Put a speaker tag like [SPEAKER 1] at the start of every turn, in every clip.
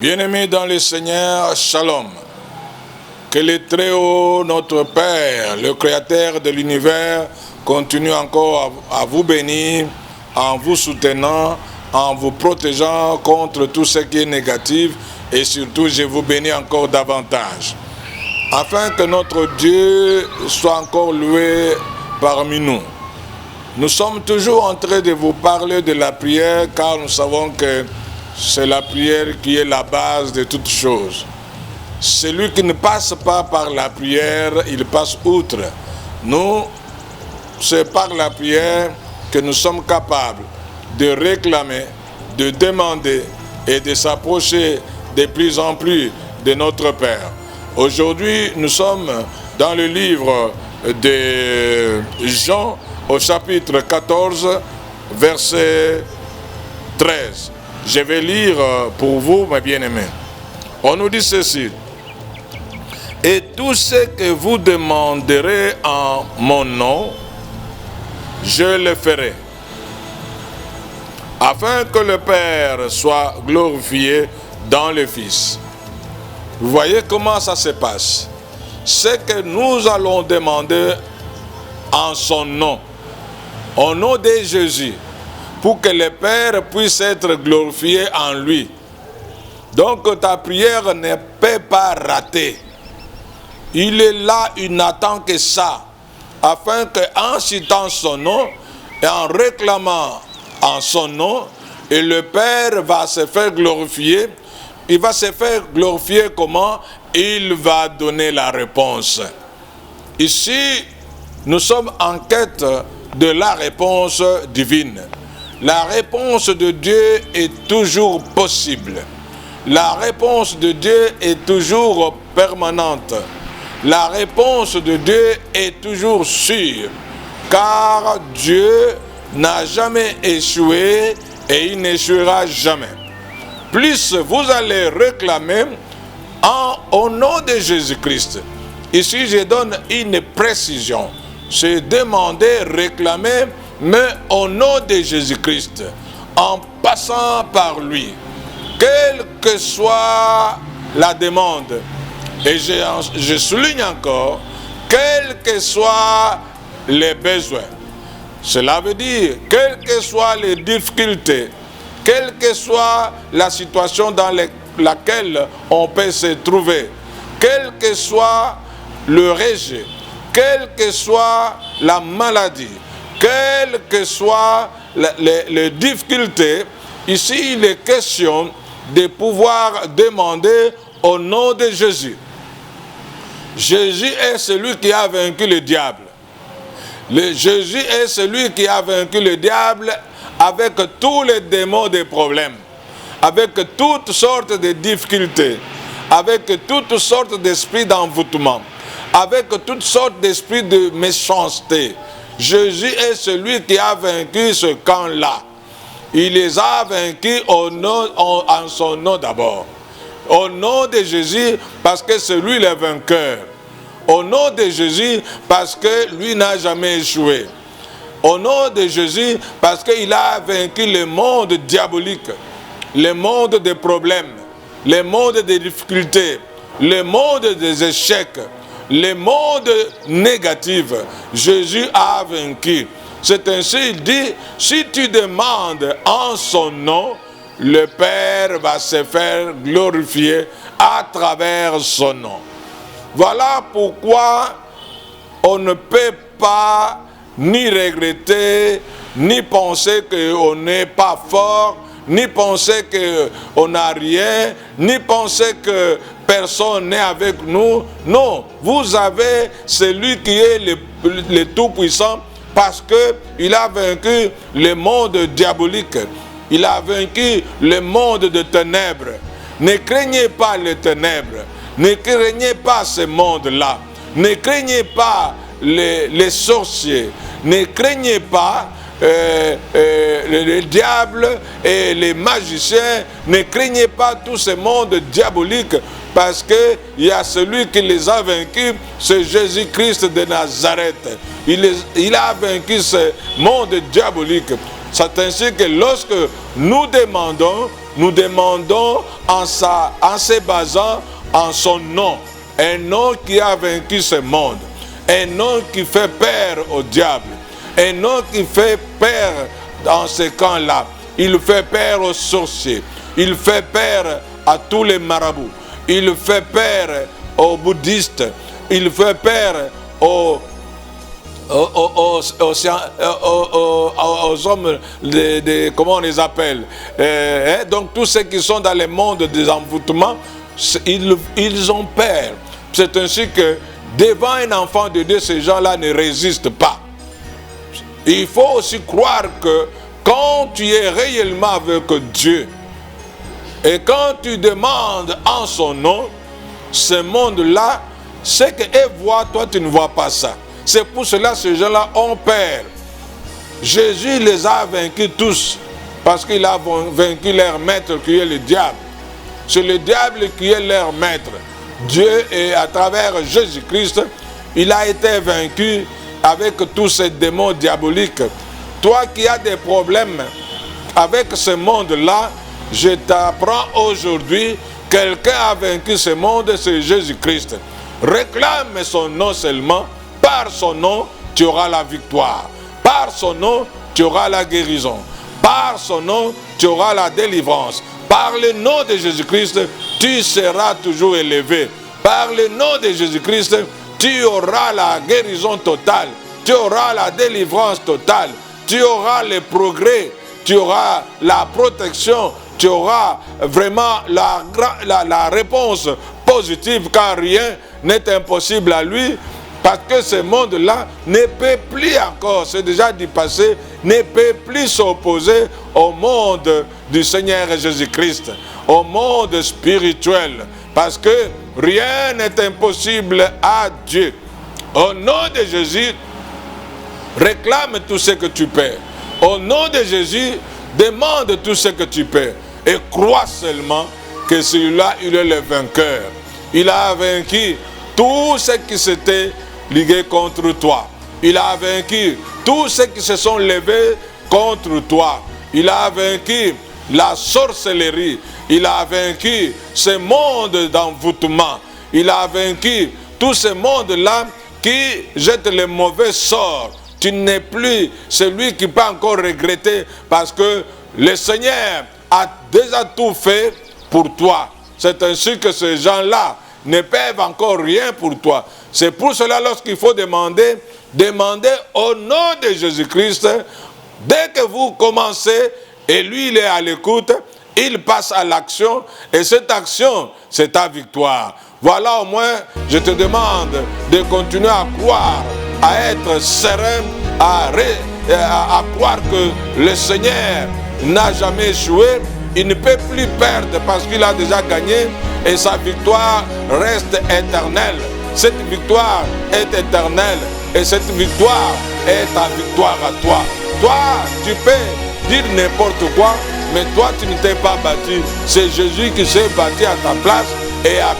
[SPEAKER 1] Bien-aimés dans le Seigneur, Shalom. Que le Très-Haut, notre Père, le Créateur de l'univers, continue encore à vous bénir, en vous soutenant, en vous protégeant contre tout ce qui est négatif, et surtout, je vous bénis encore davantage. Afin que notre Dieu soit encore loué parmi nous. Nous sommes toujours en train de vous parler de la prière, car nous savons que c'est la prière qui est la base de toutes choses. Celui qui ne passe pas par la prière, il passe outre. Nous, c'est par la prière que nous sommes capables de réclamer, de demander et de s'approcher de plus en plus de notre Père. Aujourd'hui, nous sommes dans le livre de Jean au chapitre 14, verset 13. Je vais lire pour vous, mes bien-aimés. On nous dit ceci. Et tout ce que vous demanderez en mon nom, je le ferai, afin que le Père soit glorifié dans le Fils. Vous voyez comment ça se passe. Ce que nous allons demander en son nom, au nom de Jésus, pour que le Père puisse être glorifié en lui. Donc ta prière ne peut pas rater. Il est là, il n'attend que ça, afin qu'en citant son nom et en réclamant en son nom, et le Père va se faire glorifier. Il va se faire glorifier comment? Il va donner la réponse. Ici, nous sommes en quête de la réponse divine. La réponse de Dieu est toujours possible. La réponse de Dieu est toujours permanente. La réponse de Dieu est toujours sûre. Car Dieu n'a jamais échoué et il n'échouera jamais. Plus vous allez réclamer au nom de Jésus-Christ. Ici, je donne une précision. C'est demander, réclamer, mais au nom de Jésus-Christ, en passant par lui, quelle que soit la demande, et je souligne encore, quels que soient les besoins. Cela veut dire, quelles que soient les difficultés, quelle que soit la situation dans laquelle on peut se trouver, quel que soit le rejet, quelle que soit la maladie, quelles que soient les difficultés, ici il est question de pouvoir demander au nom de Jésus. Jésus est celui qui a vaincu le diable. Jésus est celui qui a vaincu le diable avec tous les démons des problèmes, avec toutes sortes de difficultés, avec toutes sortes d'esprits d'envoûtement, avec toutes sortes d'esprits de méchanceté. Jésus est celui qui a vaincu ce camp-là. Il les a vaincus en son nom d'abord. Au nom de Jésus, parce que c'est lui le vainqueur. Au nom de Jésus, parce que lui n'a jamais échoué. Au nom de Jésus, parce qu'il a vaincu le monde diabolique, le monde des problèmes, le monde des difficultés, le monde des échecs, le monde négatif. Jésus a vaincu. C'est ainsi, il dit, si tu demandes en son nom, le Père va se faire glorifier à travers son nom. Voilà pourquoi on ne peut pas ni regretter, ni penser qu'on n'est pas fort, ni penser qu'on n'a rien, ni penser que personne n'est avec nous. Non, vous avez celui qui est le Tout-Puissant, parce qu'il a vaincu le monde diabolique. Il a vaincu le monde de ténèbres. Ne craignez pas les ténèbres. Ne craignez pas ce monde-là. Ne craignez pas les sorciers. Ne craignez pas les diables et les magiciens. Ne craignez pas tout ce monde diabolique, parce qu'il y a celui qui les a vaincus, c'est Jésus-Christ de Nazareth. Il a vaincu ce monde diabolique. C'est ainsi que lorsque nous demandons, nous demandons en se basant en son nom. Un nom qui a vaincu ce monde. Un nom qui fait peur au diable. Un nom qui fait peur dans ce camp-là. Il fait peur aux sorciers. Il fait peur à tous les marabouts. Il fait peur aux bouddhistes. Il fait peur aux hommes, comment on les appelle, donc tous ceux qui sont dans le monde des envoûtements, ils ont peur. C'est ainsi que devant un enfant de Dieu, ces gens-là ne résistent pas. Il faut aussi croire que quand tu es réellement avec Dieu et quand tu demandes en son nom, ce monde-là, ce qu'eux voient, toi tu ne vois pas ça. C'est pour cela que ces gens-là ont peur. Jésus les a vaincus tous parce qu'il a vaincu leur maître qui est le diable. C'est le diable qui est leur maître. Dieu, et à travers Jésus-Christ, il a été vaincu avec tous ces démons diaboliques. Toi qui as des problèmes avec ce monde-là, je t'apprends aujourd'hui, quelqu'un a vaincu ce monde, c'est Jésus-Christ. Réclame son nom seulement. Par son nom, tu auras la victoire. Par son nom, tu auras la guérison. Par son nom, tu auras la délivrance. Par le nom de Jésus-Christ, tu seras toujours élevé. Par le nom de Jésus-Christ, tu auras la guérison totale. Tu auras la délivrance totale. Tu auras le progrès. Tu auras la protection. Tu auras vraiment la réponse positive, car rien n'est impossible à lui. Parce que ce monde-là ne peut plus encore, c'est déjà du passé, ne peut plus s'opposer au monde du Seigneur Jésus-Christ, au monde spirituel. Parce que rien n'est impossible à Dieu. Au nom de Jésus, réclame tout ce que tu peux. Au nom de Jésus, demande tout ce que tu peux. Et crois seulement que celui-là, il est le vainqueur. Il a vaincu tout ce qui s'était ligué contre toi. Il a vaincu tous ceux qui se sont levés contre toi. Il a vaincu la sorcellerie. Il a vaincu ce monde d'envoûtement. Il a vaincu tout ce monde-là qui jette les mauvais sorts. Tu n'es plus celui qui peut encore regretter parce que le Seigneur a déjà tout fait pour toi. C'est ainsi que ces gens-là ne peuvent encore rien pour toi. C'est pour cela lorsqu'il faut demander, demandez au nom de Jésus-Christ. Dès que vous commencez, et lui il est à l'écoute, il passe à l'action, et cette action, c'est ta victoire. Voilà, au moins, je te demande de continuer à croire, à être serein, à croire que le Seigneur n'a jamais échoué. Il ne peut plus perdre parce qu'il a déjà gagné, et sa victoire reste éternelle. Cette victoire est éternelle et cette victoire est ta victoire à toi. Toi, tu peux dire n'importe quoi, mais toi, tu ne t'es pas battu. C'est Jésus qui s'est battu à ta place et a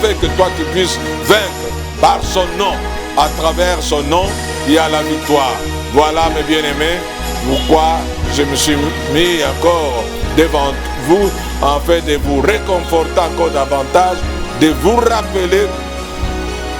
[SPEAKER 1] fait que toi, tu puisses vaincre par son nom. À travers son nom, il y a la victoire. Voilà, mes bien-aimés, pourquoi je me suis mis encore devant vous, en fait de vous réconforter encore davantage, de vous rappeler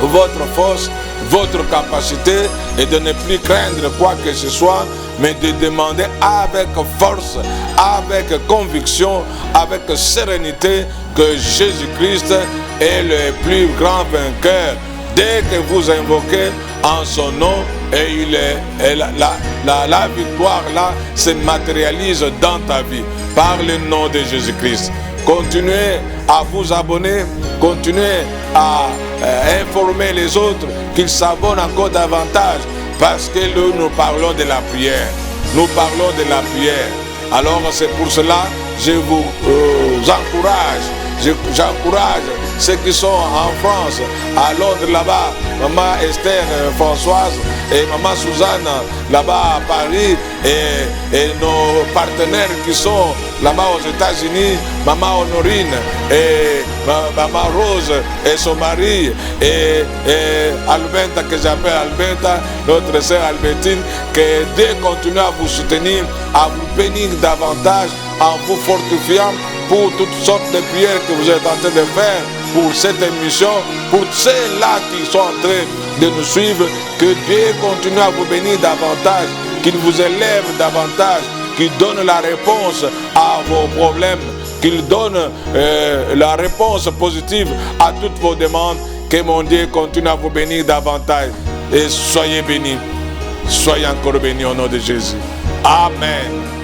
[SPEAKER 1] votre force, votre capacité et de ne plus craindre quoi que ce soit, mais de demander avec force, avec conviction, avec sérénité que Jésus-Christ est le plus grand vainqueur. Dès que vous invoquez en son nom, et la victoire là se matérialise dans ta vie par le nom de Jésus-Christ. Continuez à vous abonner, continuez à informer les autres qu'ils s'abonnent encore davantage parce que nous parlons de la prière. Nous parlons de la prière. Alors c'est pour cela que je vous encourage, J'encourage ceux qui sont en France, à Londres là-bas, maman Esther Françoise et maman Suzanne là-bas à Paris, et nos partenaires qui sont là-bas aux États-Unis, maman Honorine et maman Rose et son mari, et Alberta, que j'appelle Alberta, notre sœur Albertine, que Dieu continue à vous soutenir, à vous bénir davantage, en vous fortifiant pour toutes sortes de prières que vous êtes en train de faire pour cette émission, pour ceux-là qui sont en train de nous suivre. Que Dieu continue à vous bénir davantage, qu'il vous élève davantage, qu'il donne la réponse à vos problèmes, qu'il donne la réponse positive à toutes vos demandes. Que mon Dieu continue à vous bénir davantage. Et soyez bénis. Soyez encore bénis au nom de Jésus. Amen.